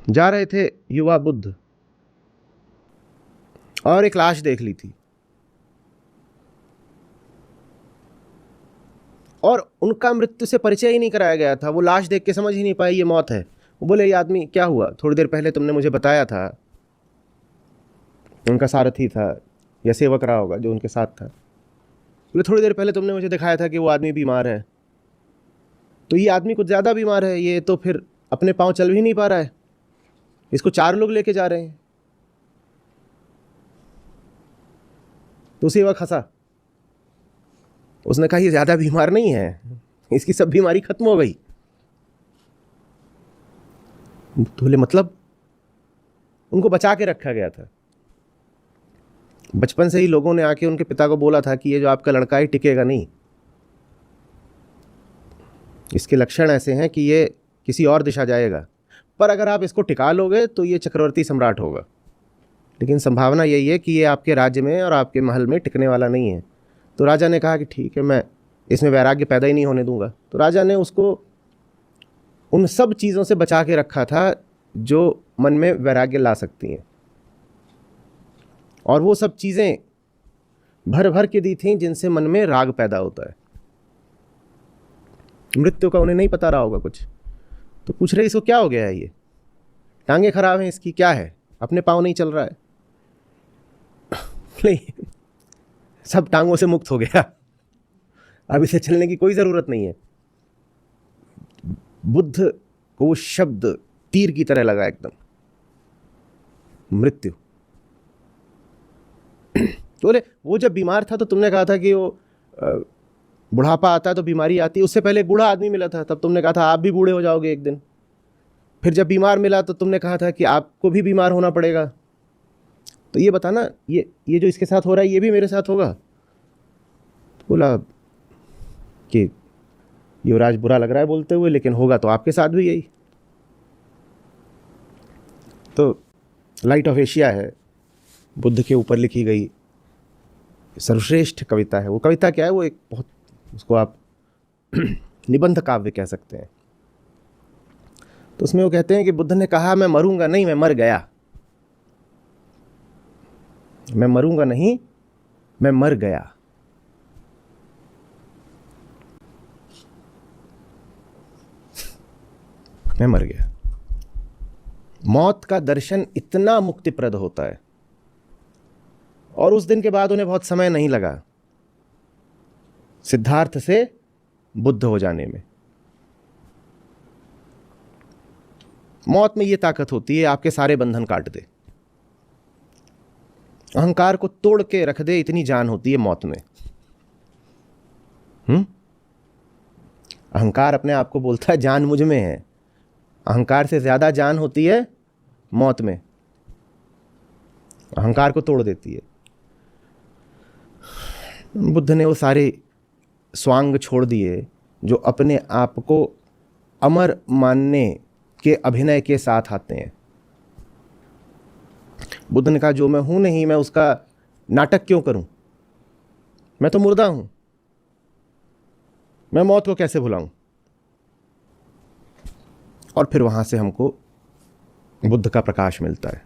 जा रहे थे युवा बुद्ध और एक लाश देख ली थी, और उनका मृत्यु से परिचय ही नहीं कराया गया था। वो लाश देख के समझ ही नहीं पाए ये मौत है। वो बोले, ये आदमी क्या हुआ, थोड़ी देर पहले तुमने मुझे बताया था। उनका सारथी था या सेवक रहा होगा जो उनके साथ था। बोले, थोड़ी देर पहले तुमने मुझे दिखाया था कि वो आदमी बीमार है। तो ये आदमी कुछ ज़्यादा बीमार है, ये तो फिर अपने पाँव चल भी नहीं पा रहा है, इसको 4 लोग लेके जा रहे हैं। तो सेवक हंसा, उसने कहा, ये ज़्यादा बीमार नहीं है, इसकी सब बीमारी खत्म हो गई। तो बोले, मतलब? उनको बचा के रखा गया था। बचपन से ही लोगों ने आके उनके पिता को बोला था कि ये जो आपका लड़का है टिकेगा नहीं, इसके लक्षण ऐसे हैं कि ये किसी और दिशा जाएगा, पर अगर आप इसको टिका लोगे तो ये चक्रवर्ती सम्राट होगा। लेकिन संभावना यही है कि ये आपके राज्य में और आपके महल में टिकने वाला नहीं है। तो राजा ने कहा कि ठीक है, मैं इसमें वैराग्य पैदा ही नहीं होने दूंगा। तो राजा ने उसको उन सब चीज़ों से बचा के रखा था जो मन में वैराग्य ला सकती हैं, और वो सब चीज़ें भर भर के दी थीं जिनसे मन में राग पैदा होता है। मृत्यु का उन्हें नहीं पता रहा होगा कुछ, तो पूछ रहे, इसको क्या हो गया है, ये टांगे खराब हैं इसकी, क्या है, अपने पाँव नहीं चल रहा है। सब टांगों से मुक्त हो गया, अब इसे चलने की कोई ज़रूरत नहीं है। बुद्ध को वो शब्द तीर की तरह लगा एकदम, मृत्यु। तो बोले, वो जब बीमार था तो तुमने कहा था कि वो बुढ़ापा आता है तो बीमारी आती है। उससे पहले एक बूढ़ा आदमी मिला था, तब तुमने कहा था आप भी बूढ़े हो जाओगे एक दिन। फिर जब बीमार मिला तो तुमने कहा था कि आपको भी बीमार होना पड़ेगा। तो ये बताना, ये जो इसके साथ हो रहा है ये भी मेरे साथ होगा? तो बोला कि युवराज, बुरा लग रहा है बोलते हुए, लेकिन होगा तो आपके साथ भी यही। तो लाइट ऑफ एशिया है, बुद्ध के ऊपर लिखी गई सर्वश्रेष्ठ कविता है। वो कविता क्या है, वो एक बहुत, उसको आप निबंध काव्य कह सकते हैं। तो उसमें वो कहते हैं कि बुद्ध ने कहा, मैं मरूंगा नहीं, मैं मर गया। मैं मरूंगा नहीं, मैं मर गया। मैं मर गया। मौत का दर्शन इतना मुक्तिप्रद होता है, और उस दिन के बाद उन्हें बहुत समय नहीं लगा सिद्धार्थ से बुद्ध हो जाने में। मौत में ये ताकत होती है, आपके सारे बंधन काट दे, अहंकार को तोड़ के रख दे, इतनी जान होती है मौत में। अहंकार अपने आप को बोलता है जान मुझ में है, अहंकार से ज्यादा जान होती है मौत में, अहंकार को तोड़ देती है। बुद्ध ने वो सारे स्वांग छोड़ दिए जो अपने आप को अमर मानने के अभिनय के साथ आते हैं। बुद्ध ने कहा, जो मैं हूं नहीं, मैं उसका नाटक क्यों करूं, मैं तो मुर्दा हूं, मैं मौत को कैसे भुलाऊं। और फिर वहां से हमको बुद्ध का प्रकाश मिलता है।